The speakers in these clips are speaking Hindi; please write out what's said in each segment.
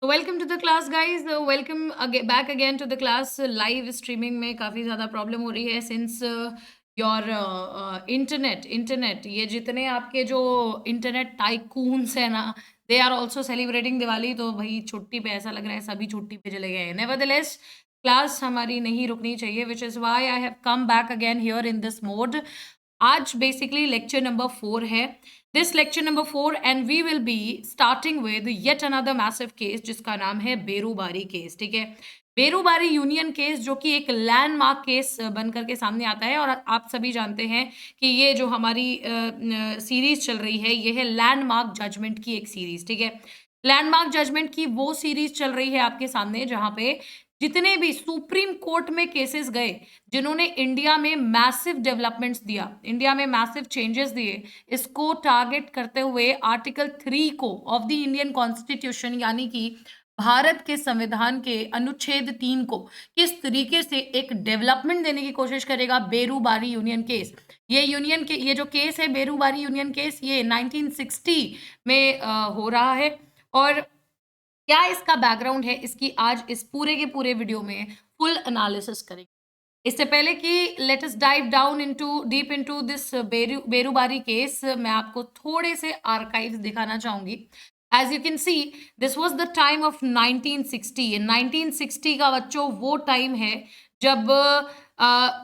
तो welcome to the class guys, welcome back again to the class. Live streaming में काफ़ी ज़्यादा प्रॉब्लम हो रही है सिंस योर इंटरनेट ये जितने आपके जो इंटरनेट टाइकून्स है ना, they are also celebrating Diwali. तो भाई छुट्टी पे ऐसा लग रहा है सभी छुट्टी पे चले गए हैं। नेवरदलेस क्लास हमारी नहीं रुकनी चाहिए, which is why I have come back again here in this mode. आज बेसिकली लेक्चर नंबर 4 है। This lecture number 4 and we will be starting with yet another massive case जिसका नाम है बेरूबारी केस। ठीक है, बेरूबारी यूनियन केस जो कि एक लैंडमार्क केस बन करके सामने आता है। और आप सभी जानते हैं कि ये जो हमारी सीरीज चल रही है ये है लैंडमार्क जजमेंट की एक सीरीज। ठीक है, लैंडमार्क जजमेंट की वो सीरीज चल रही है आपके सामने जहां पे जितने भी सुप्रीम कोर्ट में केसेस गए जिन्होंने इंडिया में मैसिव डेवलपमेंट्स दिया, इंडिया में मैसिव चेंजेस दिए, इसको टारगेट करते हुए आर्टिकल 3 को ऑफ द इंडियन कॉन्स्टिट्यूशन यानी कि भारत के संविधान के अनुच्छेद 3 को किस तरीके से एक डेवलपमेंट देने की कोशिश करेगा बेरूबारी यूनियन केस। ये जो केस है बेरूबारी यूनियन केस ये 1960 में हो रहा है। और क्या इसका बैकग्राउंड है इसकी आज इस पूरे के पूरे वीडियो में फुल एनालिसिस करेंगे। इससे पहले कि let us dive down into deep into this Berubari case, मैं आपको थोड़े से आर्काइव्स दिखाना चाहूंगी। As you can see this was the time of 1960। 1960 का बच्चों वो टाइम है जब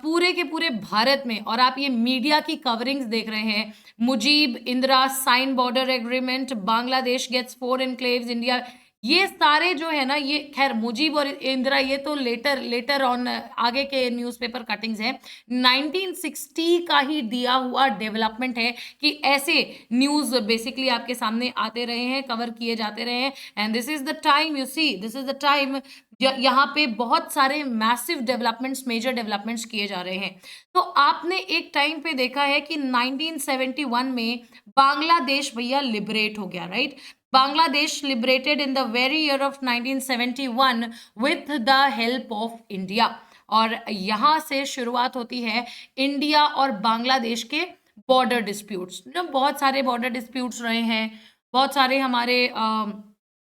पूरे के पूरे भारत में, और आप ये मीडिया की कवरिंग्स देख रहे हैं, Mujib Indira sign border agreement, Bangladesh gets 4 enclaves, India, ये सारे जो है ना, ये खैर मुजीब और इंदिरा ये तो लेटर लेटर ऑन आगे के न्यूज़पेपर कटिंग्स हैं। 1960 का ही दिया हुआ डेवलपमेंट है कि ऐसे न्यूज़ बेसिकली आपके सामने आते रहे हैं, कवर किए जाते रहे हैं। And this is the time, you see this is the time यहाँ पे बहुत सारे मैसिव डेवलपमेंट्स, मेजर डेवलपमेंट्स किए जा रहे हैं। तो आपने एक टाइम पे देखा है कि 1971 में बांग्लादेश भैया लिबरेट हो गया, right? Bangladesh liberated in the very year of 1971 with the help of India। और यहाँ से शुरुआत होती है इंडिया और बांग्लादेश के बॉर्डर डिस्प्यूट्स। बहुत सारे बॉर्डर डिस्प्यूट्स रहे हैं, बहुत सारे हमारे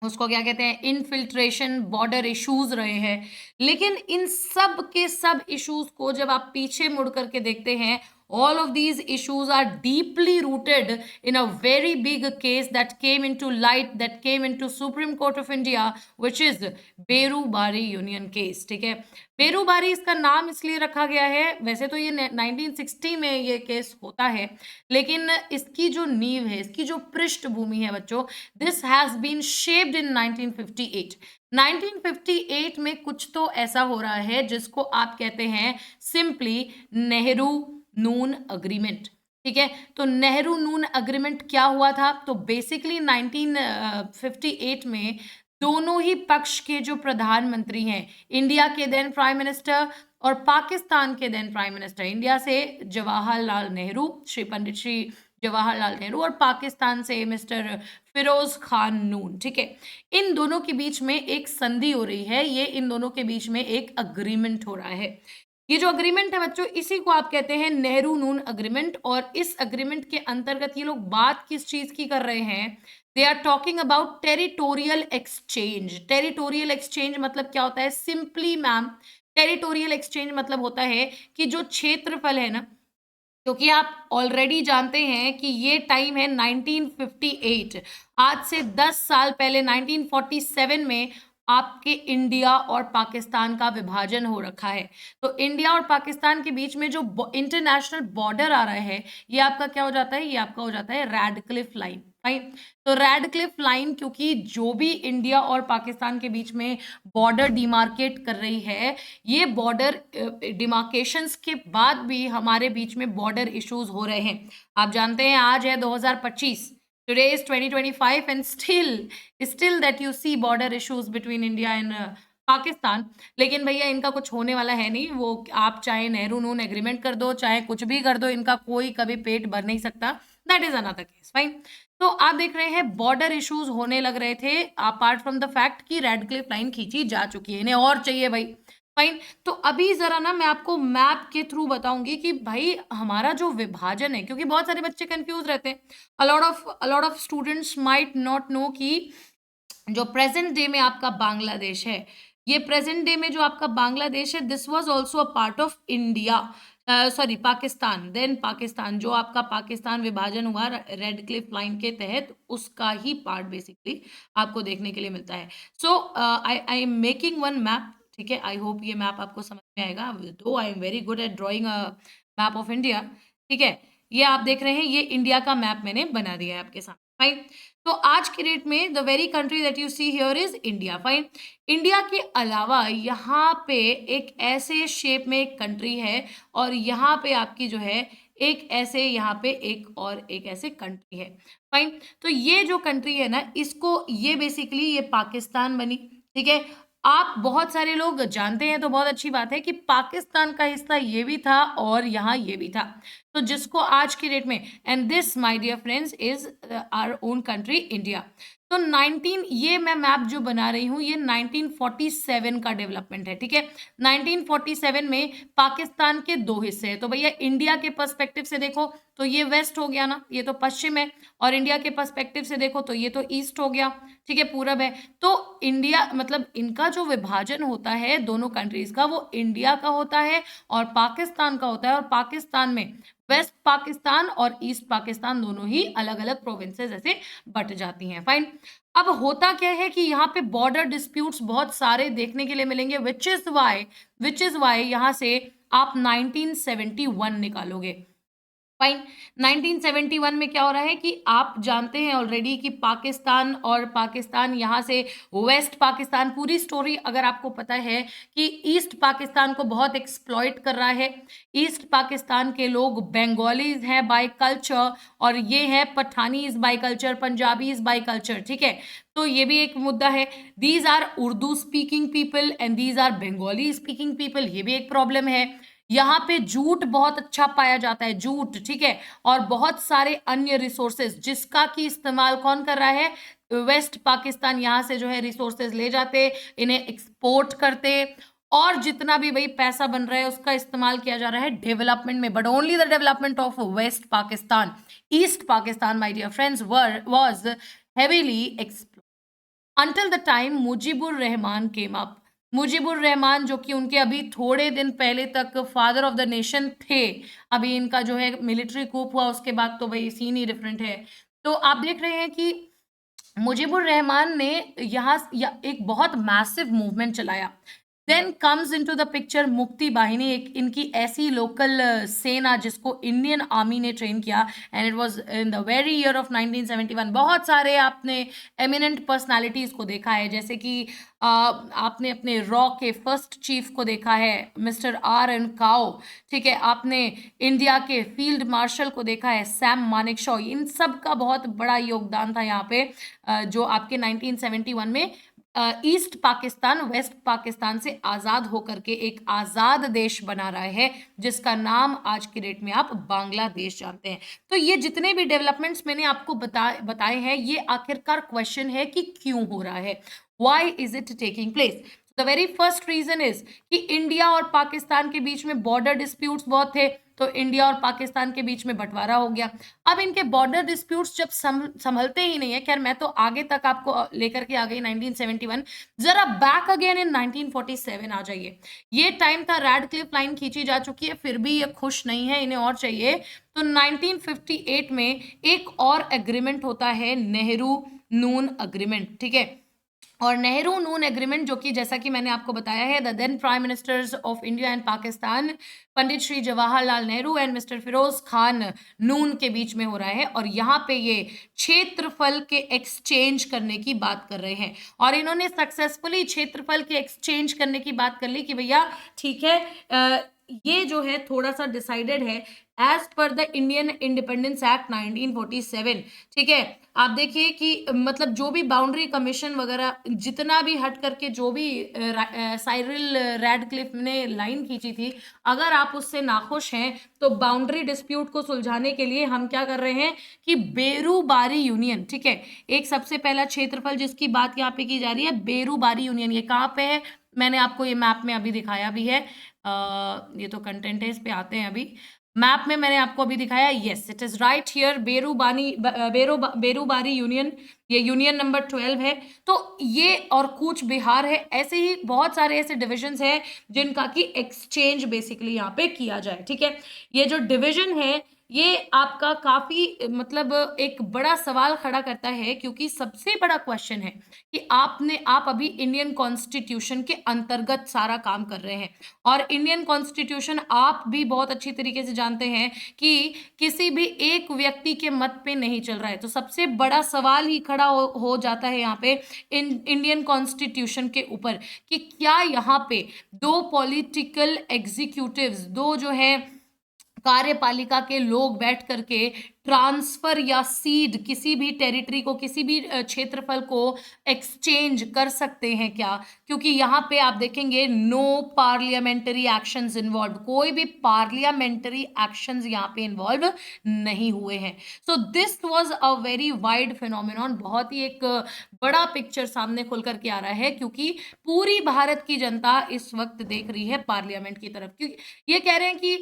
उसको क्या कहते हैं, इनफिल्ट्रेशन बॉर्डर इश्यूज रहे हैं। लेकिन इन सब के सब इश्यूज को जब आप पीछे मुड़ करके देखते हैं, all of these issues are deeply rooted in a very big case that came into light, that came into Supreme Court of India, which is Berubari union case. ठीक है, बेरूबारी इसका नाम इसलिए रखा गया है, वैसे तो ये 1960 में ये केस होता है, लेकिन इसकी जो नींव है, इसकी जो पृष्ठभूमि है बच्चों, this has bean shaped in 1958। 1958 में कुछ तो ऐसा हो रहा है जिसको आप कहते हैं सिंपली नेहरू नून अग्रीमेंट। ठीक है, तो नेहरू नून अग्रीमेंट क्या हुआ था? तो बेसिकली 1958 में दोनों ही पक्ष के जो प्रधानमंत्री हैं, इंडिया के देन प्राइम मिनिस्टर और पाकिस्तान के देन प्राइम मिनिस्टर, इंडिया से जवाहरलाल नेहरू, श्री पंडित श्री जवाहरलाल नेहरू, और पाकिस्तान से मिस्टर फिरोज खान नून। ठीक है, इन दोनों के बीच में एक संधि हो रही है, ये इन दोनों के बीच में एक अग्रीमेंट हो रहा है। ये जो अग्रीमेंट है बच्चों, इसी को आप कहते हैं नेहरू नून अग्रीमेंट। और इस अग्रीमेंट के अंतर्गत ये लोग बात किस चीज की कर रहे हैं? They are talking about territorial exchange. Territorial exchange मतलब क्या होता है? सिंपली मैम, टेरिटोरियल एक्सचेंज मतलब होता है कि जो क्षेत्रफल है ना, क्योंकि आप ऑलरेडी जानते हैं कि ये टाइम है 1958, आज से 10 साल पहले 1947 में आपके इंडिया और पाकिस्तान का विभाजन हो रखा है। तो इंडिया और पाकिस्तान के बीच में जो इंटरनेशनल बॉर्डर आ रहा है, ये आपका क्या हो जाता है? ये आपका हो जाता है रेडक्लिफ लाइन। फाइन, तो रेडक्लिफ लाइन, क्योंकि जो भी इंडिया और पाकिस्तान के बीच में बॉर्डर डिमार्केट कर रही है, ये बॉर्डर डिमार्केशंस के बाद भी हमारे बीच में बॉर्डर इश्यूज हो रहे हैं। आप जानते हैं आज है 2025, today is 2025 and still that you see border issues between India and Pakistan. लेकिन भैया इनका कुछ होने वाला है नहीं, वो आप चाहे नेहरू नून एग्रीमेंट कर दो, चाहे कुछ भी कर दो, इनका कोई कभी पेट भर नहीं सकता। That is another case. Fine, तो आप देख रहे हैं बॉर्डर इश्यूज होने लग रहे थे अपार्ट फ्रॉम द फैक्ट कि रेडक्लिफ लाइन खींची जा चुकी है, इन्हें और चाहिए भाई। फाइन, तो अभी जरा ना मैं आपको मैप के थ्रू बताऊंगी कि भाई हमारा जो विभाजन है, क्योंकि बहुत सारे बच्चे कंफ्यूज रहते हैं, a lot of students might not know कि जो प्रेजेंट डे में आपका बांग्लादेश है, ये प्रेजेंट डे में जो आपका बांग्लादेश है, this was also a part of India, sorry Pakistan, then Pakistan, जो आपका पाकिस्तान विभाजन हुआ रेड क्लिफ लाइन के तहत, उसका ही पार्ट बेसिकली आपको देखने के लिए मिलता है। So I am making one map, ठीक है, आई होप ये मैप आपको समझ में आएगा, दो I am very good at drawing a map of India, ठीक है। ये आप देख रहे हैं, ये इंडिया का मैप मैंने बना दिया है आपके सामने, फाइन। तो आज की डेट में the very country that you see here is India, fine. India के अलावा यहाँ पे एक ऐसे शेप में एक कंट्री है, और यहाँ पे आपकी जो है एक ऐसे, यहाँ पे एक और एक ऐसे कंट्री है, फाइन। तो ये जो कंट्री है ना, इसको ये बेसिकली ये पाकिस्तान बनी, ठीक है। आप बहुत सारे लोग जानते हैं तो बहुत अच्छी बात है कि पाकिस्तान का हिस्सा ये भी था और यहाँ ये भी था, तो जिसको आज की डेट में, and this my dear friends is our own country India. तो 19, ये मैं मैप जो बना रही हूँ ये 1947 का डेवलपमेंट है, ठीक है। 1947 में पाकिस्तान के दो हिस्से हैं, तो भैया इंडिया के पर्सपेक्टिव से देखो तो ये वेस्ट हो गया ना, ये तो पश्चिम है, और इंडिया के पर्सपेक्टिव से देखो तो ये तो ईस्ट हो गया, ठीक है, पूरब है। तो इंडिया मतलब इनका जो विभाजन होता है दोनों कंट्रीज का, वो इंडिया का होता है और पाकिस्तान का होता है, और पाकिस्तान में वेस्ट पाकिस्तान और ईस्ट पाकिस्तान दोनों ही अलग अलग प्रोविंसेस ऐसे बट जाती हैं, फाइन। अब होता क्या है कि यहाँ पे बॉर्डर डिस्प्यूट्स बहुत सारे देखने के लिए मिलेंगे, विच इज वाई यहाँ से आप 1971 निकालोगे, फाइन। 1971 में क्या हो रहा है कि आप जानते हैं ऑलरेडी कि पाकिस्तान, और पाकिस्तान यहाँ से वेस्ट पाकिस्तान, पूरी स्टोरी अगर आपको पता है कि ईस्ट पाकिस्तान को बहुत एक्सप्लॉइट कर रहा है। ईस्ट पाकिस्तान के लोग बंगालीज हैं बाय कल्चर, और ये है Pathanis by culture, Punjabis by culture, ठीक है। तो ये भी एक मुद्दा है। These are Urdu speaking people and these are Bengali speaking people, ये भी एक प्रॉब्लम है। यहाँ पे जूट बहुत अच्छा पाया जाता है, जूट, ठीक है, और बहुत सारे अन्य रिसोर्सेज जिसका की इस्तेमाल कौन कर रहा है, वेस्ट पाकिस्तान यहाँ से जो है रिसोर्सेज ले जाते, इन्हें एक्सपोर्ट करते, और जितना भी भाई पैसा बन रहा है उसका इस्तेमाल किया जा रहा है डेवलपमेंट में, but only the development of West Pakistan. East Pakistan my dear friends was heavily until the time Mujibur Rahman came up. Mujibur Rahman जो कि उनके अभी थोड़े दिन पहले तक फादर ऑफ द नेशन थे, अभी इनका जो है मिलिट्री कूप हुआ उसके बाद तो भाई सीन ही डिफरेंट है। तो आप देख रहे हैं कि मुजीबुर रहमान ने एक बहुत मैसिव मूवमेंट चलाया। Then comes into the picture Mukti Bahini, एक इनकी ऐसी लोकल सेना जिसको इंडियन आर्मी ने ट्रेन किया, and it was in the very year of 1971। बहुत सारे आपने एमिनेंट पर्सनालिटीज को देखा है, जैसे कि आपने अपने रॉ के फर्स्ट चीफ को देखा है, मिस्टर आर एन काओ, ठीक है। आपने इंडिया के फील्ड मार्शल को देखा है, सैम मानेकशॉ। इन सब का बहुत बड़ा योगदान था यहाँ पे, जो आपके 1971 में ईस्ट पाकिस्तान वेस्ट पाकिस्तान से आज़ाद होकर के एक आज़ाद देश बना रहा है, जिसका नाम आज की डेट में आप बांग्लादेश जानते हैं। तो ये जितने भी डेवलपमेंट्स मैंने आपको बताए हैं, ये आखिरकार क्वेश्चन है कि क्यों हो रहा है, why is it taking place. The very first reason is कि इंडिया और पाकिस्तान के बीच में बॉर्डर डिस्प्यूट्स बहुत थे, तो इंडिया और पाकिस्तान के बीच में बंटवारा हो गया। अब इनके बॉर्डर डिस्प्यूट्स जब संभलते ही नहीं है, खैर मैं तो आगे तक आपको लेकर के आ गई 1971, जरा बैक अगेन इन 1947 आ जाइए। ये टाइम था रेड क्लिफ लाइन खींची जा चुकी है, फिर भी ये खुश नहीं है, इन्हें और चाहिए। तो 1958 में एक और एग्रीमेंट होता है, नेहरू नून अग्रीमेंट, ठीक है। और नेहरू नून एग्रीमेंट जो कि जैसा कि मैंने आपको बताया है, the then prime ministers of India and Pakistan Pandit Shri Jawaharlal Nehru and mister Firoz Khan Noon के बीच में हो रहा है, और यहाँ पे ये क्षेत्रफल के एक्सचेंज करने की बात कर रहे हैं, और इन्होंने सक्सेसफुली क्षेत्रफल के एक्सचेंज करने की बात कर ली कि भैया ठीक है, ये जो है थोड़ा सा डिसाइडेड है as per the Indian independence act 1947, ठीक है। आप देखिए कि मतलब जो भी बाउंड्री कमीशन वगैरह जितना भी हट करके जो भी साइरिल रैडक्लिफ ने लाइन खींची थी, अगर आप उससे नाखुश हैं तो बाउंड्री डिस्प्यूट को सुलझाने के लिए हम क्या कर रहे हैं कि बेरूबारी यूनियन, ठीक है, एक सबसे पहला क्षेत्रफल जिसकी बात यहाँ पे की जा रही है, बेरूबारी यूनियन। ये कहाँ पे है, मैंने आपको ये मैप में अभी दिखाया भी है, ये तो कंटेंट है, इस पे आते हैं अभी। मैप में मैंने आपको अभी दिखाया, yes it is right here, Berubari union, ये यूनियन नंबर 12 है। तो ये और कूच बिहार है, ऐसे ही बहुत सारे ऐसे डिविजन्स हैं जिनका कि एक्सचेंज बेसिकली यहाँ पे किया जाए, ठीक है। ये जो डिवीजन है ये आपका काफी मतलब एक बड़ा सवाल खड़ा करता है, क्योंकि सबसे बड़ा क्वेश्चन है कि आप अभी इंडियन कॉन्स्टिट्यूशन के अंतर्गत सारा काम कर रहे हैं, और इंडियन कॉन्स्टिट्यूशन आप भी बहुत अच्छी तरीके से जानते हैं कि किसी भी एक व्यक्ति के मत पे नहीं चल रहा है। तो सबसे बड़ा सवाल ही खड़ा हो जाता है यहाँ पे इंडियन कॉन्स्टिट्यूशन के ऊपर कि क्या यहाँ पे दो पॉलिटिकल एग्जीक्यूटिव्स, दो जो है कार्यपालिका के लोग बैठ करके ट्रांसफर या सीड किसी भी टेरिटरी को, किसी भी क्षेत्रफल को एक्सचेंज कर सकते हैं क्या? क्योंकि यहाँ पे आप देखेंगे नो पार्लियामेंट्री एक्शंस इन्वॉल्व, कोई भी पार्लियामेंट्री एक्शंस यहाँ पे इन्वॉल्व नहीं हुए हैं। So this was a very wide phenomenon, बहुत ही एक बड़ा पिक्चर सामने खुल करके आ रहा है, क्योंकि पूरी भारत की जनता इस वक्त देख रही है पार्लियामेंट की तरफ, क्योंकि ये कह रहे हैं कि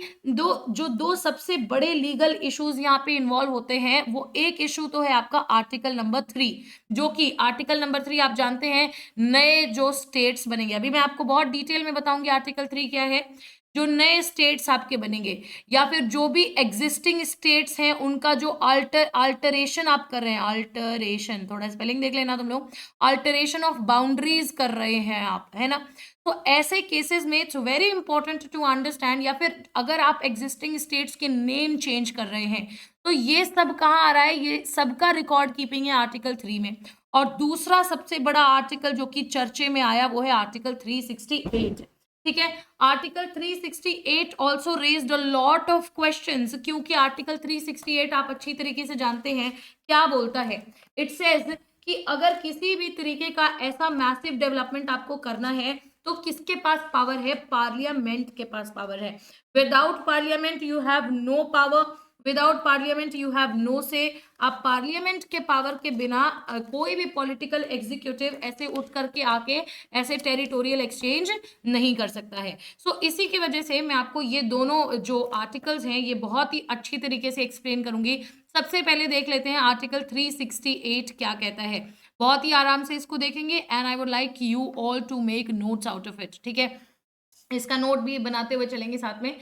दो सबसे बड़े लीगल इश्यूज यहाँ पे इन्वॉल्व होते हैं। वो एक इशू तो है आपका आर्टिकल नंबर 3, जो कि आर्टिकल नंबर 3 आप जानते हैं नए जो स्टेट्स बनेंगे, अभी मैं आपको बहुत डिटेल में बताऊंगी आर्टिकल 3 क्या है। जो नए स्टेट्स आपके बनेंगे या फिर जो भी एग्जिस्टिंग स्टेट्स हैं उनका जो अल्टरेशन आप कर रहे हैं, अल्टरेशन, थोड़ा स्पेलिंग देख लेना तुम लोग, अल्टरेशन ऑफ बाउंड्रीज कर रहे हैं आप, है ना। तो ऐसे केसेस में it's very important to understand, या फिर अगर आप एग्जिस्टिंग स्टेट्स के नेम चेंज कर रहे हैं तो ये सब कहाँ आ रहा है, ये सबका रिकॉर्ड कीपिंग है आर्टिकल 3 में। और दूसरा सबसे बड़ा आर्टिकल जो कि चर्चे में आया वो है आर्टिकल 368, ठीक है। Article 368 also raised a lot of questions, क्योंकि आर्टिकल 368 आप अच्छी तरीके से जानते हैं क्या बोलता है। इट सेज कि अगर किसी भी तरीके का ऐसा मैसिव डेवलपमेंट आपको करना है तो किसके पास पावर है? पार्लियामेंट के पास पावर है। Without parliament you have no power, without parliament you have no say. आप पार्लियामेंट के पावर के बिना कोई भी पॉलिटिकल एग्जीक्यूटिव ऐसे उठ करके आके ऐसे टेरिटोरियल एक्सचेंज नहीं कर सकता है। सो इसी की वजह से मैं आपको ये दोनों जो आर्टिकल्स हैं ये बहुत ही अच्छी तरीके से एक्सप्लेन करूंगी। सबसे पहले देख लेते हैं आर्टिकल 368 क्या कहता है, बहुत ही आराम से इसको देखेंगे and I would like you all to make notes out of it, ठीक है। इसका नोट भी बनाते हुए चलेंगे साथ में।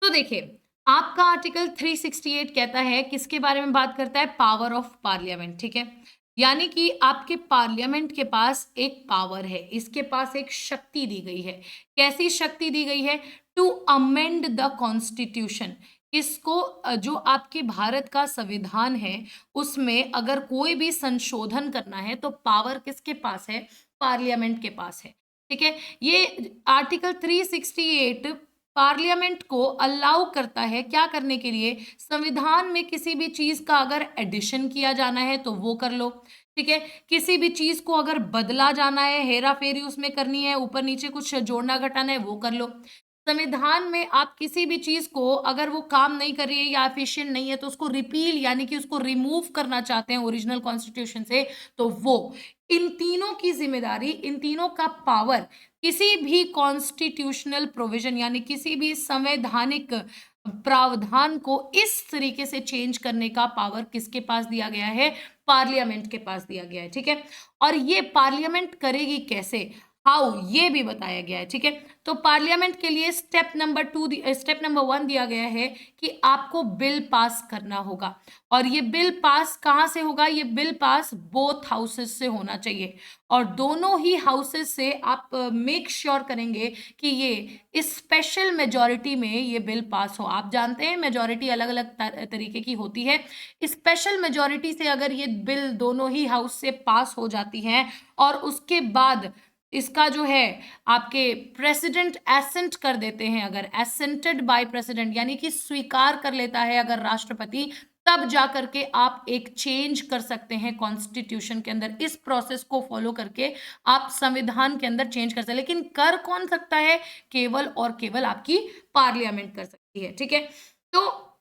तो देखिए आपका आर्टिकल 368 कहता है, किसके बारे में बात करता है? पावर ऑफ पार्लियामेंट, ठीक है। यानी कि आपके पार्लियामेंट के पास एक पावर है, इसके पास एक शक्ति दी गई है। कैसी शक्ति दी गई है? To amend the constitution. इसको जो आपके भारत का संविधान है उसमें अगर कोई भी संशोधन करना है तो पावर किसके पास है? पार्लियामेंट के पास है, ठीक है। ये आर्टिकल 368 पार्लियामेंट को अलाउ करता है क्या करने के लिए? संविधान में किसी भी चीज का अगर एडिशन किया जाना है तो वो कर लो, ठीक है। किसी भी चीज को अगर बदला जाना है, हेरा फेरी उसमें करनी है, ऊपर नीचे कुछ जोड़ना घटाना है, वो कर लो। संविधान में आप किसी भी चीज को अगर वो काम नहीं कर रही है या एफिशिएंट नहीं है तो उसको रिपील यानी कि उसको रिमूव करना चाहते हैं ओरिजिनल कॉन्स्टिट्यूशन से, तो वो इन तीनों की जिम्मेदारी, इन तीनों का पावर किसी भी कॉन्स्टिट्यूशनल प्रोविजन यानी किसी भी संवैधानिक प्रावधान को इस तरीके से चेंज करने का पावर किसके पास दिया गया है? पार्लियामेंट के पास दिया गया है, ठीक है। और ये पार्लियामेंट करेगी कैसे, हाउ, ये भी बताया गया है, ठीक है। तो पार्लियामेंट के लिए स्टेप नंबर 1 दिया गया है कि आपको बिल पास करना होगा, और ये बिल पास कहाँ से होगा? ये बिल पास बोथ हाउसेस से होना चाहिए, और दोनों ही हाउसेस से आप मेक श्योर करेंगे कि ये स्पेशल मेजॉरिटी में ये बिल पास हो। आप जानते हैं मेजॉरिटी अलग अलग तरीके की होती है। स्पेशल मेजॉरिटी से अगर ये बिल दोनों ही हाउस से पास हो जाती है और उसके बाद इसका जो है आपके प्रेसिडेंट एसेंट कर देते हैं, अगर एसेंटेड बाय प्रेसिडेंट यानी कि स्वीकार कर लेता है अगर राष्ट्रपति, तब जाकर के आप एक चेंज कर सकते हैं कॉन्स्टिट्यूशन के अंदर। इस प्रोसेस को फॉलो करके आप संविधान के अंदर चेंज कर सकते हैं, लेकिन कर कौन सकता है? केवल और केवल आपकी पार्लियामेंट कर सकती है, ठीक है। तो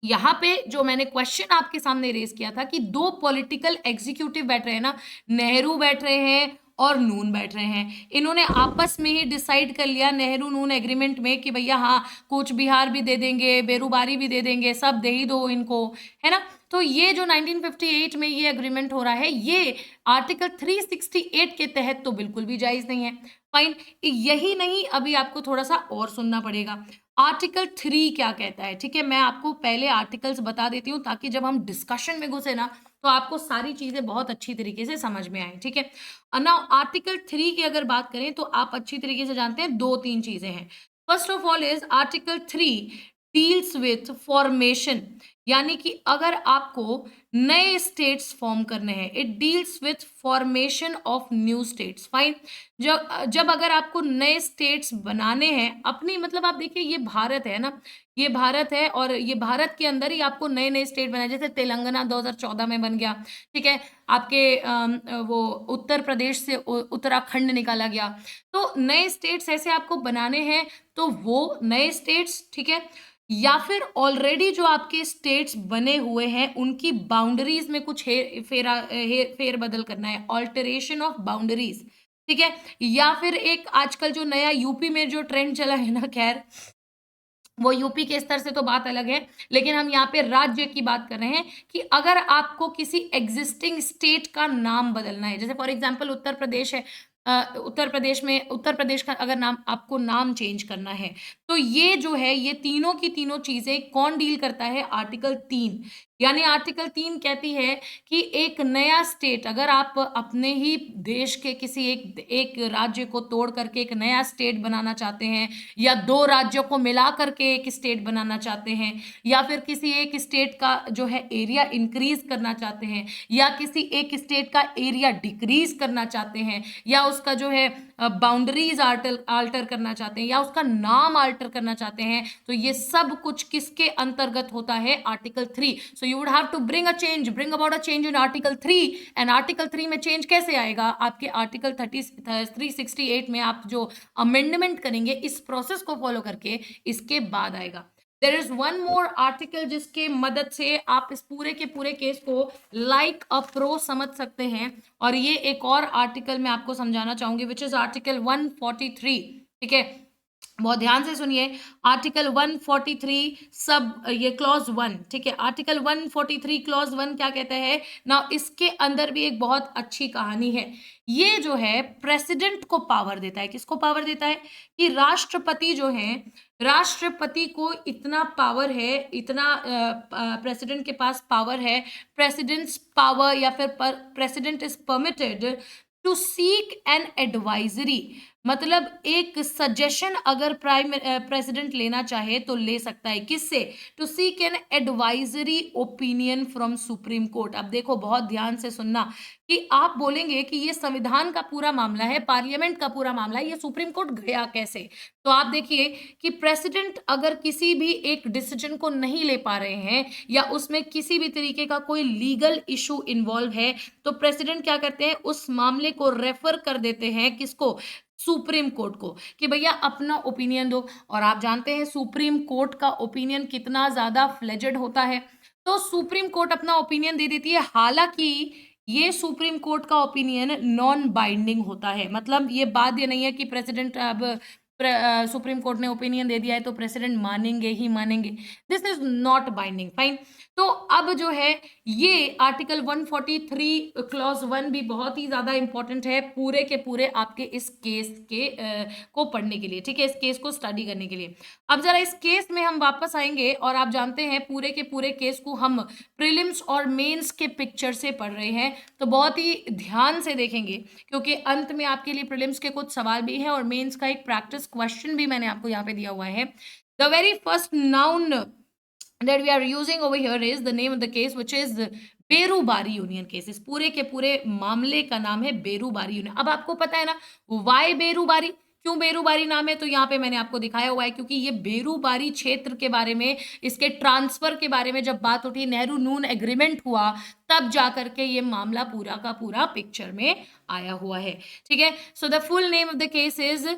यहाँ पे जो मैंने क्वेश्चन आपके सामने रेज किया था कि दो पॉलिटिकल एग्जीक्यूटिव बैठ रहे हैं ना, नेहरू बैठ रहे हैं और नून बैठ रहे हैं। इन्होंने आपस में ही डिसाइड कर लिया नेहरू नून एग्रीमेंट में कि भैया हाँ, कूच बिहार भी दे देंगे, बेरूबारी भी दे देंगे, सब दे ही दो इनको, है ना। तो ये जो 1958 में ये एग्रीमेंट हो रहा है, ये आर्टिकल 368 के तहत तो बिल्कुल भी जायज नहीं है। फाइन। यही नहीं, अभी आपको थोड़ा सा और सुनना पड़ेगा। आर्टिकल 3 क्या कहता है, ठीक है। मैं आपको पहले आर्टिकल्स बता देती हूँ ताकि जब हम डिस्कशन में घुसे ना तो आपको सारी चीजें बहुत अच्छी तरीके से समझ में आए, ठीक है। नाउ आर्टिकल 3 की अगर बात करें तो आप अच्छी तरीके से जानते हैं दो तीन चीजें हैं। First of all is article 3 deals with formation, यानी कि अगर आपको नए स्टेट्स फॉर्म करने हैं, it deals with formation of new states. Fine. जब जब अगर आपको नए स्टेट्स बनाने हैं अपनी, मतलब आप देखिए ये भारत है ना, ये भारत है और ये भारत के अंदर ही आपको नए नए स्टेट बनाए, जैसे तेलंगाना 2014 में बन गया, ठीक है। आपके वो उत्तर प्रदेश से उत्तराखंड निकाला गया। तो नए स्टेट्स ऐसे आपको बनाने हैं, तो वो नए स्टेट्स, ठीक है, या फिर ऑलरेडी जो आपके स्टेट्स बने हुए हैं उनकी बाउंड्रीज में कुछ फेर बदल करना है, ऑल्टरेशन ऑफ बाउंड्रीज, ठीक है। या फिर एक आजकल जो नया यूपी में जो ट्रेंड चला है ना, खैर वो यूपी के स्तर से तो बात अलग है, लेकिन हम यहाँ पे राज्य की बात कर रहे हैं कि अगर आपको किसी एग्जिस्टिंग स्टेट का नाम बदलना है, जैसे फॉर एग्जांपल उत्तर प्रदेश है, उत्तर प्रदेश में उत्तर प्रदेश का अगर नाम, आपको नाम चेंज करना है, तो ये जो है ये तीनों की तीनों चीजें कौन डील करता है, आर्टिकल 3। यानी आर्टिकल 3 कहती है कि एक नया स्टेट, अगर आप अपने ही देश के किसी एक राज्य को तोड़ करके एक नया स्टेट बनाना चाहते हैं, या दो राज्यों को मिला करके एक स्टेट बनाना चाहते हैं, या फिर किसी एक स्टेट का जो है एरिया इंक्रीज करना चाहते हैं, या किसी एक स्टेट का एरिया डिक्रीज करना चाहते हैं, या उसका जो है बाउंड्रीज आल्टर करना चाहते हैं, या उसका नाम आल्टर करना चाहते हैं, तो ये सब कुछ किसके अंतर्गत होता है, article 3। So you would have to bring about a change in article 3। And article 3 में चेंज कैसे आएगा, आपके आर्टिकल 368 में आप जो अमेंडमेंट करेंगे इस प्रोसेस को फॉलो करके, इसके बाद आएगा। There is one more article जिसके मदद से आप इस पूरे के पूरे केस को लाइक अ प्रो समझ सकते हैं, और ये एक और आर्टिकल मैं आपको समझाना चाहूंगी, विच इज आर्टिकल 143, ठीक है। बहुत ध्यान से सुनिए, आर्टिकल 143 सब ये क्लॉज 1, ठीक है। आर्टिकल 143 क्लॉज 1 क्या कहता है ना, इसके अंदर भी एक बहुत अच्छी कहानी है। ये जो है प्रेसिडेंट को पावर देता है, किसको पावर देता है, कि राष्ट्रपति जो है, राष्ट्रपति को इतना पावर है, इतना प्रेसिडेंट के पास पावर है, प्रेसिडेंट्स पावर, या फिर president is permitted to seek an advisory, मतलब एक सजेशन अगर प्राइम प्रेसिडेंट लेना चाहे तो ले सकता है, किससे, to seek an advisory opinion from Supreme Court. अब देखो बहुत ध्यान से सुनना, कि आप बोलेंगे कि ये संविधान का पूरा मामला है, पार्लियामेंट का पूरा मामला है, ये सुप्रीम कोर्ट गया कैसे। तो आप देखिए कि प्रेसिडेंट अगर किसी भी एक डिसीजन को नहीं ले पा रहे हैं, या उसमें किसी भी तरीके का कोई लीगल इशू इन्वॉल्व है, तो प्रेसिडेंट क्या करते हैं, उस मामले को रेफर कर देते हैं, किसको, सुप्रीम कोर्ट को, कि भैया अपना ओपिनियन दो। और आप जानते हैं सुप्रीम कोर्ट का ओपिनियन कितना ज्यादा फ्लेजेड होता है, तो सुप्रीम कोर्ट अपना ओपिनियन दे देती है। हालांकि ये सुप्रीम कोर्ट का ओपिनियन नॉन बाइंडिंग होता है, मतलब ये बात ये नहीं है कि प्रेसिडेंट अब सुप्रीम कोर्ट ने ओपिनियन दे दिया है तो प्रेसिडेंट मानेंगे ही मानेंगे, this is not binding. Fine. तो अब जो है ये आर्टिकल 143 क्लॉज 1 भी बहुत ही ज्यादा इंपॉर्टेंट है पूरे के पूरे आपके इस केस के को पढ़ने के लिए, ठीक है, इस केस को स्टडी करने के लिए। अब जरा इस केस में हम वापस आएंगे, और आप जानते हैं पूरे के पूरे केस को हम प्रीलिम्स और मेंस के पिक्चर से पढ़ रहे हैं, तो बहुत ही ध्यान से देखेंगे, क्योंकि अंत में आपके लिए प्रीलिम्स के कुछ सवाल भी हैं और मेंस का एक प्रैक्टिस क्वेश्चन भी मैंने आपको यहाँ पे दिया हुआ है। The very first noun that we are using over here is the name of the case, which is Berubari union case. इस पूरे के पूरे मामले का नाम है बेरूबारी यूनियन। अब आपको पता है ना वाई बेरूबारी, क्यों बेरूबारी नाम है, तो यहाँ पे मैंने आपको दिखाया हुआ है, क्योंकि ये बेरूबारी क्षेत्र के बारे में, इसके ट्रांसफर के बारे में जब बात उठी, नेहरू नून एग्रीमेंट हुआ, तब जाकर के ये मामला पूरा का पूरा पिक्चर में आया हुआ है, ठीक है। So the full name of the case is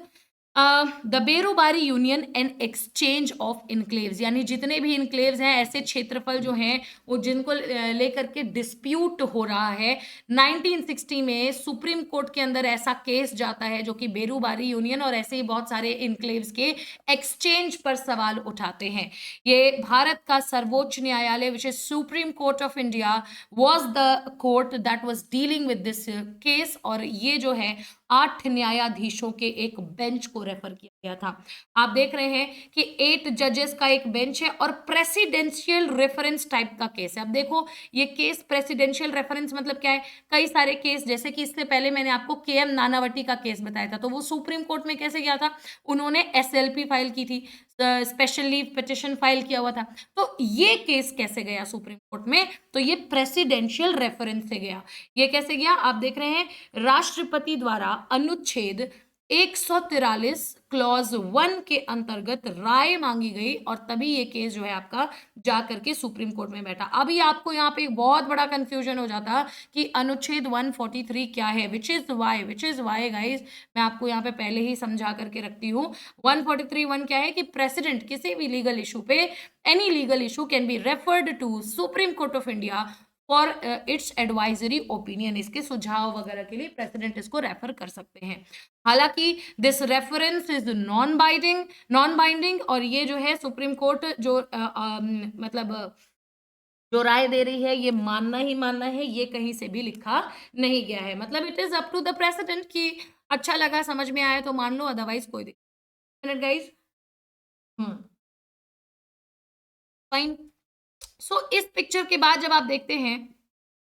the Berubari Union and exchange of enclaves, यानी जितने भी इनक्लेव्स हैं, ऐसे क्षेत्रफल जो हैं वो जिनको लेकर के डिस्प्यूट हो रहा है, 1960 में सुप्रीम कोर्ट के अंदर ऐसा केस जाता है जो कि बेरोबारी यूनियन और ऐसे ही बहुत सारे इनक्लेव्स के एक्सचेंज पर सवाल उठाते हैं। ये भारत का सर्वोच्च न्यायालय which is supreme Court of India was the court that was dealing with this case, और ये जो है 8 न्यायाधीशों के एक बेंच को रेफर किया गया था। आप देख रहे हैं कि 8 जजेस का एक बेंच है और प्रेसिडेंशियल रेफरेंस टाइप का केस है। अब देखो ये केस प्रेसिडेंशियल रेफरेंस मतलब क्या है, कई सारे केस, जैसे कि इससे पहले मैंने आपको केएम नानावटी का केस बताया था, तो वो सुप्रीम कोर्ट में कैसे गया था, उन्होंने एसएलपी फाइल की थी, स्पेशल लीव पिटिशन फाइल किया हुआ था। तो ये केस कैसे गया सुप्रीम कोर्ट में, तो ये प्रेसिडेंशियल रेफरेंस से गया। ये कैसे गया, आप देख रहे हैं, राष्ट्रपति द्वारा अनुच्छेद 143 क्लॉज 1 के अंतर्गत राय मांगी गई और तभी ये केस जो है आपका जाकर के सुप्रीम कोर्ट में बैठा। अभी आपको यहाँ पे एक बहुत बड़ा कंफ्यूजन हो जाता कि अनुच्छेद 143 क्या है, विच इज वाई गाइस, मैं आपको यहाँ पे पहले ही समझा करके रखती हूँ। 143(1) क्या है कि प्रेसिडेंट किसी भी लीगल इशू पे, any legal issue can be referred to Supreme Court of India for its advisory opinion, इसके सुझाव वगैरह के लिए प्रेसिडेंट इसको रेफर कर सकते हैं। हालांकि this reference is non binding, और ये जो है सुप्रीम कोर्ट जो मतलब जो राय दे रही है ये मानना ही मानना है, ये कहीं से भी लिखा नहीं गया है। मतलब it is up to the president कि अच्छा लगा, समझ में आया तो मान लो, अदरवाइज कोई दिक्कत गाइज। फाइन। सो इस पिक्चर के बाद जब आप देखते हैं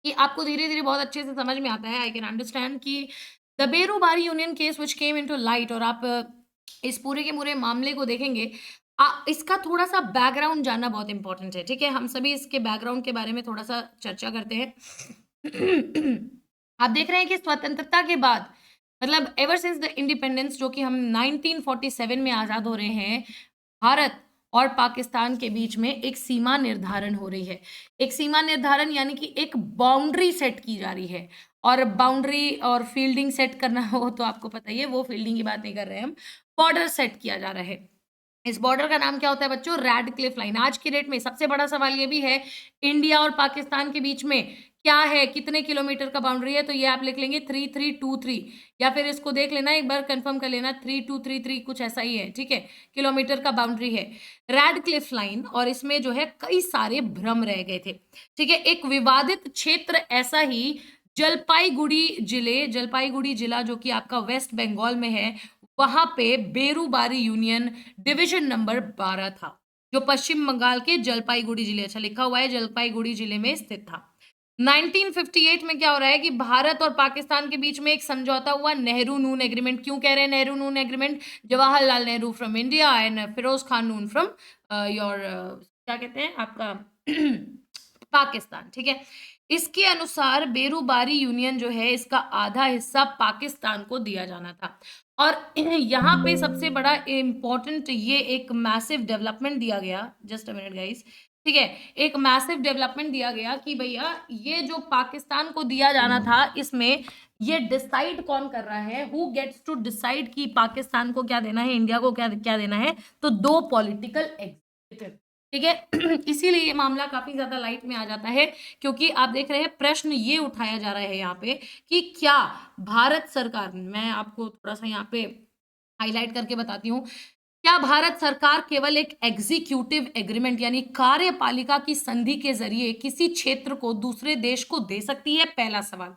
कि आपको धीरे धीरे बहुत अच्छे से समझ में आता है, आई कैन अंडरस्टैंड कि the Berubari Union case which came into light, और आप इस पूरे के पूरे मामले को देखेंगे, इसका थोड़ा सा बैकग्राउंड जानना बहुत इंपॉर्टेंट है, ठीक है। हम सभी इसके बैकग्राउंड के बारे में थोड़ा सा चर्चा करते हैं। आप देख रहे हैं कि स्वतंत्रता के बाद, मतलब एवर सिंस द इंडिपेंडेंस, जो कि हम 1947 में आज़ाद हो रहे हैं, भारत और पाकिस्तान के बीच में एक सीमा निर्धारण हो रही है। एक सीमा निर्धारण यानी कि एक बाउंड्री सेट की जा रही है, और बाउंड्री और फील्डिंग सेट करना हो तो आपको पता ही है, वो फील्डिंग की बात नहीं कर रहे हैं हम, बॉर्डर सेट किया जा रहा है। इस बॉर्डर का नाम क्या होता है बच्चों, रैडक्लिफ लाइन। आज की डेट में सबसे बड़ा सवाल ये भी है, इंडिया और पाकिस्तान के बीच में क्या है, कितने किलोमीटर का बाउंड्री है, तो ये आप लिख लेंगे 3323, या फिर इसको देख लेना, एक बार कंफर्म कर लेना, 3233 कुछ ऐसा ही है, ठीक है, किलोमीटर का बाउंड्री है रैडक्लिफ लाइन। और इसमें जो है कई सारे भ्रम रह गए थे, ठीक है। एक विवादित क्षेत्र ऐसा ही जलपाईगुड़ी जिला जो कि आपका वेस्ट बंगाल में है, वहां पे बेरूबारी यूनियन डिवीजन नंबर 12 था, जो पश्चिम बंगाल के जलपाईगुड़ी जिले, अच्छा लिखा हुआ है, जलपाईगुड़ी जिले में स्थित था। 1958 में क्या हो रहा है कि भारत और पाकिस्तान के बीच में एक समझौता हुआ, नेहरू नून एग्रीमेंट। क्यों कह रहे हैं Nehru Noon agreement, Jawaharlal Nehru from India and Firoz Khan Noon from your क्या कहते हैं आपका पाकिस्तान, ठीक है। इसके अनुसार बेरूबारी यूनियन जो है, इसका आधा हिस्सा पाकिस्तान को दिया जाना था। और यहाँ पे सबसे बड़ा इम्पोर्टेंट ये एक मैसिव डेवलपमेंट दिया गया, जस्ट अ मिनट गाइस, ठीक है, एक मैसिव डेवलपमेंट दिया गया कि भैया ये जो पाकिस्तान को दिया जाना था, इसमें ये डिसाइड कौन कर रहा है, हु गेट्स टू डिसाइड कि पाकिस्तान को क्या देना है, इंडिया को क्या क्या देना है, तो 2 पॉलिटिकल एग्जीक्यूटिव, ठीक है। इसीलिए ये मामला काफी ज्यादा लाइट में आ जाता है, क्योंकि आप देख रहे हैं प्रश्न ये उठाया जा रहा है यहाँ पे कि क्या भारत सरकार, मैं आपको थोड़ा सा यहाँ पे हाईलाइट करके बताती हूँ, क्या भारत सरकार केवल एक एग्जीक्यूटिव एग्रीमेंट यानी कार्यपालिका की संधि के जरिए किसी क्षेत्र को दूसरे देश को दे सकती है, पहला सवाल।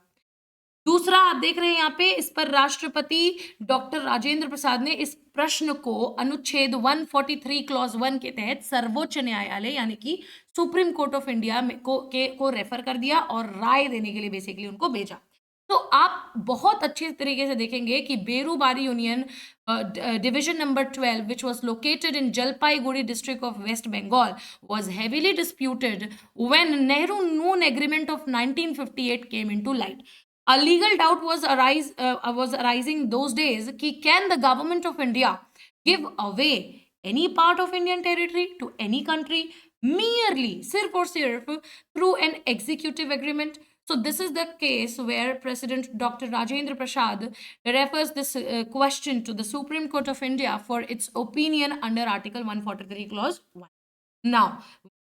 दूसरा, आप देख रहे हैं यहाँ पे, इस पर राष्ट्रपति डॉक्टर राजेंद्र प्रसाद ने इस प्रश्न को अनुच्छेद 143 क्लॉज 1 के तहत सर्वोच्च न्यायालय यानी कि सुप्रीम कोर्ट ऑफ इंडिया को रेफर कर दिया और राय देने के लिए बेसिकली उनको भेजा। तो आप बहुत अच्छे तरीके से देखेंगे कि Berubari union division number 12 which was located in Jalpaiguri district of West Bengal was heavily disputed when Nehru Noon Agreement of 1958 came into light. A legal doubt was arising those days कि can the government of India give away any part of Indian territory to any country merely सिर्फ और सिर्फ through an executive agreement. So this is the case where President Dr. Rajendra Prasad refers this question to the Supreme Court of India for its opinion under Article 143 Clause 1. Now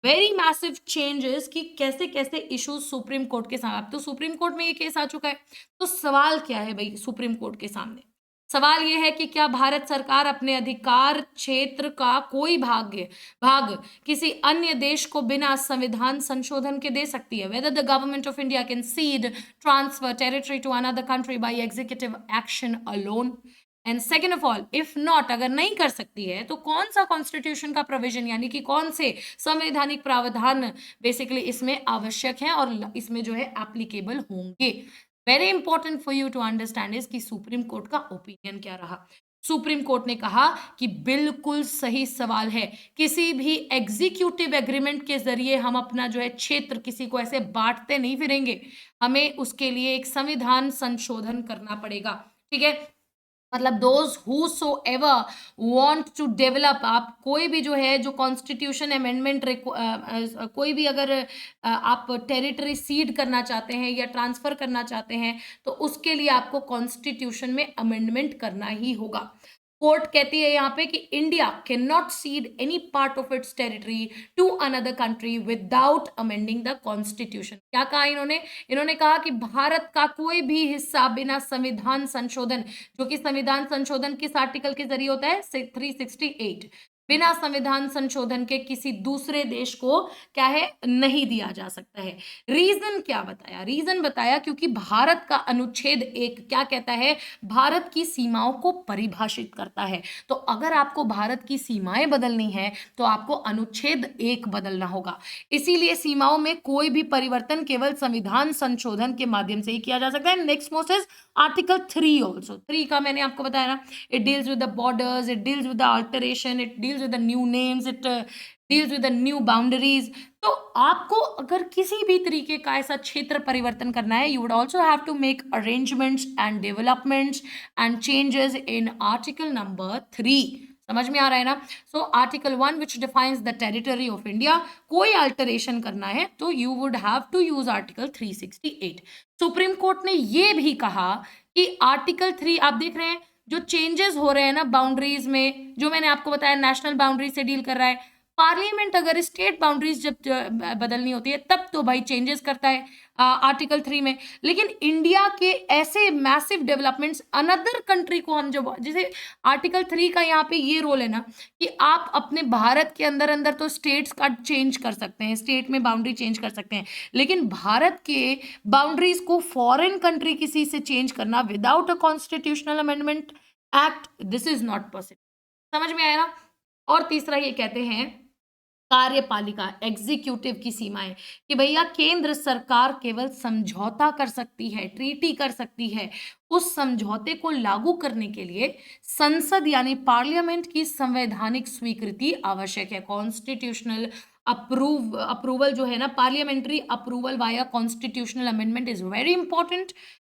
very massive changes कि कैसे कैसे इश्यूज सुप्रीम कोर्ट के सामने, अब तो सुप्रीम कोर्ट में ये केस आ चुका है, तो सवाल क्या है भाई सुप्रीम कोर्ट के सामने? सवाल ये है कि क्या भारत सरकार अपने अधिकार क्षेत्र का कोई भाग किसी अन्य देश को बिना संविधान संशोधन के दे सकती है? Whether the government of India can cede transfer territory to another country by executive action alone? And second of all, if not, अगर नहीं कर सकती है तो कौन सा कॉन्स्टिट्यूशन का प्रोविजन यानी कि कौन से संवैधानिक प्रावधान बेसिकली इसमें आवश्यक है और इसमें जो है एप्लीकेबल होंगे? Very important for you to understand is कि सुप्रीम कोर्ट का ओपिनियन क्या रहा। सुप्रीम कोर्ट ने कहा कि बिल्कुल सही सवाल है, किसी भी एग्जीक्यूटिव एग्रीमेंट के जरिए हम अपना जो है क्षेत्र किसी को ऐसे बांटते नहीं फिरेंगे, हमें उसके लिए एक संविधान संशोधन करना पड़ेगा। ठीक है, मतलब those whosoever want to develop, आप कोई भी जो है जो कॉन्स्टिट्यूशन अमेंडमेंट कोई भी अगर आप टेरिटरी सीड करना चाहते हैं या ट्रांसफर करना चाहते हैं तो उसके लिए आपको कॉन्स्टिट्यूशन में अमेंडमेंट करना ही होगा। कोर्ट कहती है यहाँ पे कि India can not cede any part of its territory to another country without amending the constitution. क्या कहा इन्होंने कहा कि भारत का कोई भी हिस्सा बिना संविधान संशोधन, जो कि संविधान संशोधन किस आर्टिकल के जरिए होता है? 368, बिना संविधान संशोधन के किसी दूसरे देश को क्या है नहीं दिया जा सकता है। रीजन क्या बताया? रीजन बताया क्योंकि भारत का अनुच्छेद 1 क्या कहता है? भारत की सीमाओं को परिभाषित करता है। तो अगर आपको भारत की सीमाएं बदलनी है तो आपको अनुच्छेद 1 बदलना होगा। इसीलिए सीमाओं में कोई भी परिवर्तन केवल संविधान संशोधन के माध्यम से ही किया जा सकता है। Next most is article 3 also. 3 का मैंने आपको बताया ना, it deals with the borders, it deals with the alteration, it deals with the new names, it deals with the new boundaries. तो आपको अगर किसी भी तरीके का ऐसा क्षेत्र परिवर्तन करना है, you would also have to make arrangements and developments and changes in article number 3। समझ में आ रहा है ना? So article 1 which defines the territory of India, कोई अल्टरेशन करना है तो you would have to use article 368। Supreme Court ने ये भी कहा कि आर्टिकल 3 आप देख रहे हैं जो चेंजेस हो रहे हैं ना बाउंड्रीज में, जो मैंने आपको बताया नेशनल बाउंड्री से डील कर रहा है। पार्लियामेंट अगर स्टेट बाउंड्रीज जब बदलनी होती है तब तो भाई चेंजेस करता है आर्टिकल 3 में। लेकिन इंडिया के ऐसे मैसिव डेवलपमेंट्स अनदर कंट्री को हम जब, जैसे आर्टिकल 3 का यहाँ पे ये रोल है ना कि आप अपने भारत के अंदर अंदर तो स्टेट्स का चेंज कर सकते हैं, स्टेट में बाउंड्री चेंज कर सकते हैं, लेकिन भारत के बाउंड्रीज को फॉरेन कंट्री किसी से चेंज करना without a constitutional amendment act, this is not possible. समझ में आया ना? और तीसरा ये कहते हैं कार्यपालिका, एग्जीक्यूटिव की सीमाएं, कि भैया केंद्र सरकार केवल समझौता कर सकती है, ट्रीटी कर सकती है। उस समझौते को लागू करने के लिए संसद यानी पार्लियामेंट की संवैधानिक स्वीकृति आवश्यक है। कॉन्स्टिट्यूशनल अप्रूवल जो है ना, parliamentary approval via constitutional amendment is very important.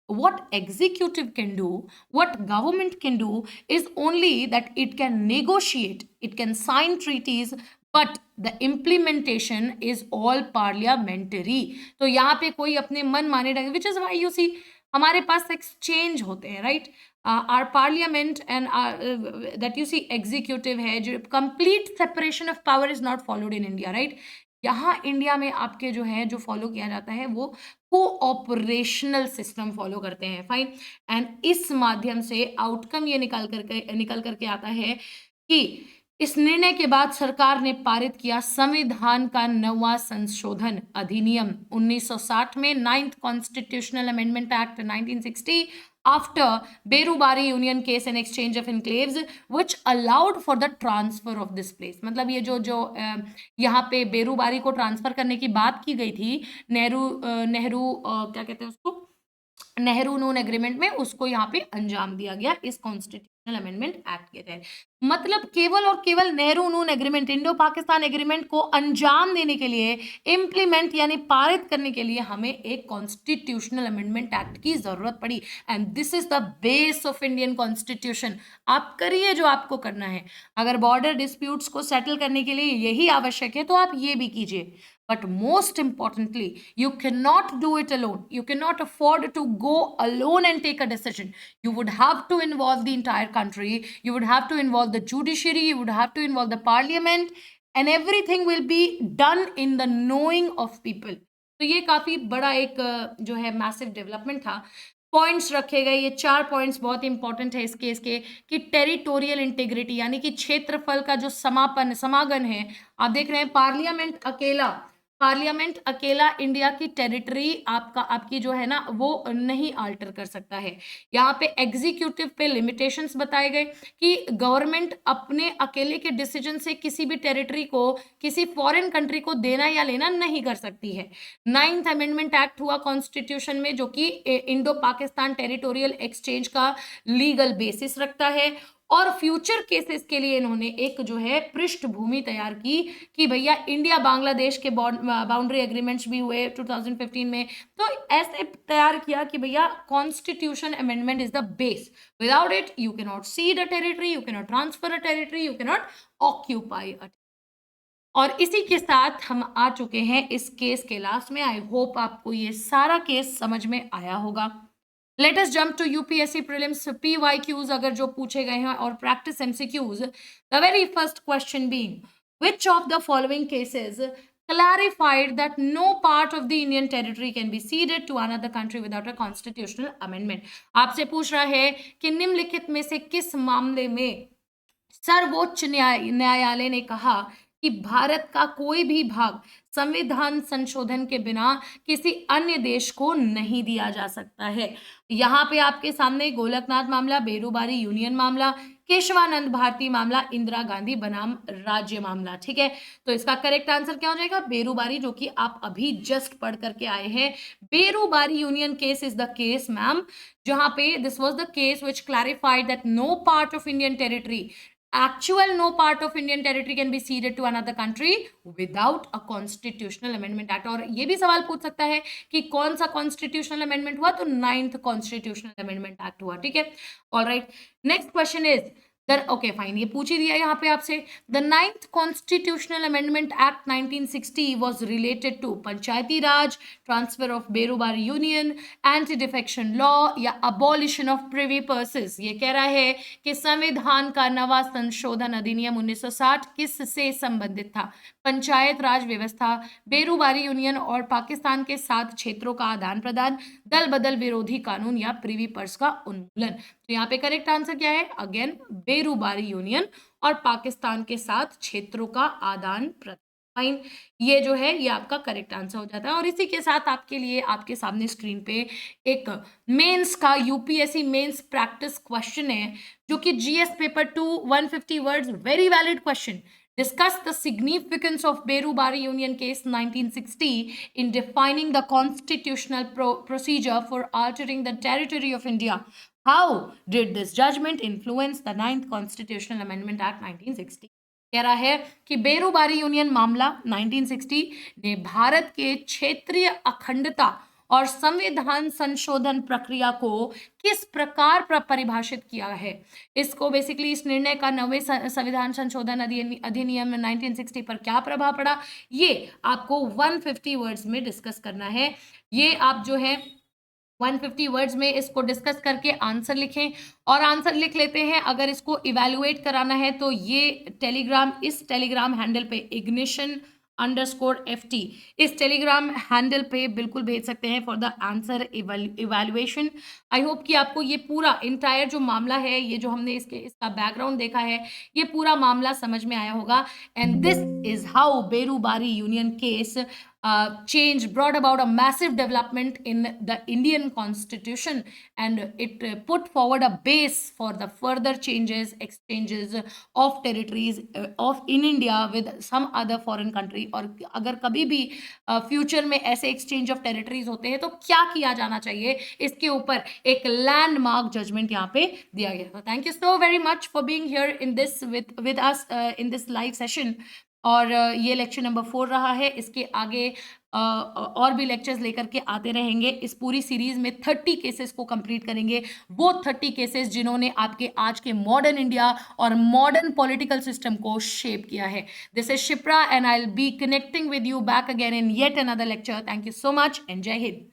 What executive can do, what government can do is only that it can negotiate, it can sign treaties, but the implementation is all parliamentary। तो यहाँ पे कोई अपने मन माने ढंग, which is why you see हमारे पास एक्सचेंज होते हैं, right? Our parliament and that you see executive है, जो complete separation of power is not followed in India, right? यहाँ इंडिया में आपके जो है जो फॉलो किया जाता है वो कोऑपरेशनल सिस्टम फॉलो करते हैं, फाइन। एंड इस माध्यम से आउटकम ये निकल करके आता है कि इस निर्णय के बाद सरकार ने पारित किया संविधान का 9वां संशोधन अधिनियम 1960 में, 9th constitutional amendment act 1960 after Berubari Union case and exchange of enclaves which allowed for the transfer of this place। मतलब ये जो यहाँ पे बेरूबारी को ट्रांसफर करने की बात की गई थी नेहरू क्या कहते हैं उसको, नेहरू नून एग्रीमेंट में, उसको यहाँ पे अंजाम दिया गया इस कॉन्स्टिट्यूशन अमेंडमेंट एक्ट के तहत। मतलब केवल और केवल Nehru Noon agreement, Indo Pakistan agreement को अंजाम देने के लिए, इम्प्लीमेंट यानी पारित करने के लिए हमें एक कॉन्स्टिट्यूशनल अमेंडमेंट एक्ट की जरूरत पड़ी। And this is the base of Indian constitution. आप करिए जो आपको करना है। अगर बॉर्डर डिस्प्यूट्स को सेटल करने के लिए यही आवश्यक है तो आप ये भी कीजिए। But most importantly, you cannot do it alone. You cannot afford to go alone and take a decision. You would have to involve the entire country. You would have to involve the judiciary. You would have to involve the parliament. And everything will be done in the knowing of people. तो ये काफ़ी बड़ा एक जो है मैसिव डेवलपमेंट था। पॉइंट्स रखे गए, ये 4 पॉइंट्स बहुत इंपॉर्टेंट है इस केस के, कि टेरिटोरियल इंटीग्रिटी यानी कि क्षेत्रफल का जो समागन है। आप देख रहे हैं पार्लियामेंट अकेला इंडिया की टेरिटरी आपकी जो है ना वो नहीं आल्टर कर सकता है। यहाँ पे एग्जीक्यूटिव पे लिमिटेशंस बताए गए कि गवर्नमेंट अपने अकेले के डिसीजन से किसी भी टेरिटरी को किसी फॉरेन कंट्री को देना या लेना नहीं कर सकती है। 9th अमेंडमेंट एक्ट हुआ कॉन्स्टिट्यूशन में, जो कि इंडो पाकिस्तान टेरिटोरियल एक्सचेंज का लीगल बेसिस रखता है। और फ्यूचर केसेस के लिए इन्होंने एक जो है पृष्ठभूमि तैयार की कि भैया इंडिया बांग्लादेश के बाउंड्री एग्रीमेंट्स भी हुए 2015 में। तो ऐसे तैयार किया कि भैया constitution amendment is the base. Without it you can not seed a territory, you can not transfer a territory, you can not occupy a. और इसी के साथ हम आ चुके हैं इस केस के लास्ट में। आई होप आपको ये सारा केस समझ में आया होगा। Let us jump to UPSC prelims PYQs अगर जो पूछे गए हैं और practice MCQs। The very first question being, which of the following cases clarified that no part of the Indian territory can be ceded to another country without a constitutional amendment। आपसे पूछ रहा है कि निम्नलिखित में से किस मामले में सर्वोच्च न्यायालय ने कहा कि भारत का कोई भी भाग संविधान संशोधन के बिना किसी अन्य देश को नहीं दिया जा सकता है। यहाँ पे आपके सामने गोलकनाथ मामला, बेरूबारी यूनियन मामला, केशवानंद भारती मामला, इंदिरा गांधी बनाम राज्य मामला। ठीक है, तो इसका करेक्ट आंसर क्या हो जाएगा? बेरूबारी, जो कि आप अभी जस्ट पढ़ करके आए हैं। Berubari union case is the case ma'am, जहां पे this was the case which clarified that no part of Indian territory, actual no part of Indian territory can be ceded to another country without a constitutional amendment act। और ये भी सवाल पूछ सकता है कि कौन सा constitutional amendment हुआ, तो 9th constitutional amendment act हुआ। ठीक है, all right. Next question is okay fine, ये पूछ ही दिया यहाँ पे आपसे। The 9th constitutional amendment act 1960 was related to Panchayati Raj, transfer of Berubari Union, anti defection law या अबॉलिशन ऑफ प्रिवी पर्सेस। ये कह रहा है कि संविधान का नवा संशोधन अधिनियम 1960 किससे संबंधित था? पंचायत राज व्यवस्था, बेरोबारी यूनियन और पाकिस्तान के 7 क्षेत्रों का आदान प्रदान, दल बदल विरोधी कानून या प्रिवी पर्स का उन्मूलन। तो यहाँ पे करेक्ट आंसर क्या है? अगेन बेरूबारी यूनियन और पाकिस्तान के 7 क्षेत्रों का आदान प्रदान। ये जो है ये आपका करेक्ट आंसर हो जाता है। और इसी के साथ आपके लिए आपके सामने स्क्रीन पे एक मेंस का यूपीएससी मेंस प्रैक्टिस क्वेश्चन है, जो कि GS paper 2 150 words, very valid question. Discuss the significance of Berubari Union Case 1960 in defining the constitutional procedure for altering the territory of India. How did this judgment influence the 9th Constitutional Amendment Act 1960? कह रहा है कि बेरूबारी यूनियन मामला 1960 ने भारत के क्षेत्रीय अखंडता और संविधान संशोधन प्रक्रिया को किस प्रकार परिभाषित किया है। इसको बेसिकली इस निर्णय का 9वें संविधान संशोधन अधिनियम 1960 पर क्या प्रभाव पड़ा, ये आपको 150 वर्ड्स में डिस्कस करना है। ये आप जो है 150 वर्ड्स में इसको डिस्कस करके आंसर लिखें। और आंसर लिख लेते हैं, अगर इसको इवैल्यूएट कराना है तो ये इस टेलीग्राम हैंडल पे ignition_FT इस टेलीग्राम हैंडल पे बिल्कुल भेज सकते हैं for the answer evaluation. I hope कि आपको ये पूरा इंटायर जो मामला है, ये जो हमने इसका बैकग्राउंड देखा है, ये पूरा मामला समझ में आया होगा। And this is how Berubari union case change, brought about a massive development in the Indian constitution, and it put forward a base for the further changes, exchanges of territories of in India with some other foreign country. और अगर कभी भी फ्यूचर में ऐसे एक्सचेंज ऑफ टेरिटरीज होते हैं तो क्या किया जाना चाहिए, इसके ऊपर एक लैंडमार्क जजमेंट यहाँ पे दिया गया था. Thank you so very much for being here in this with us in this live session. और ये लेक्चर नंबर 4 रहा है. इसके आगे और भी लेक्चर्स लेकर के आते रहेंगे. इस पूरी सीरीज में 30 केसेस को कंप्लीट करेंगे. वो 30 केसेस जिन्होंने आपके आज के मॉडर्न इंडिया और मॉडर्न पॉलिटिकल सिस्टम को शेप किया है. This is Shipra and I will be connecting with you back again in yet another lecture. Thank you so much and जय हिंद.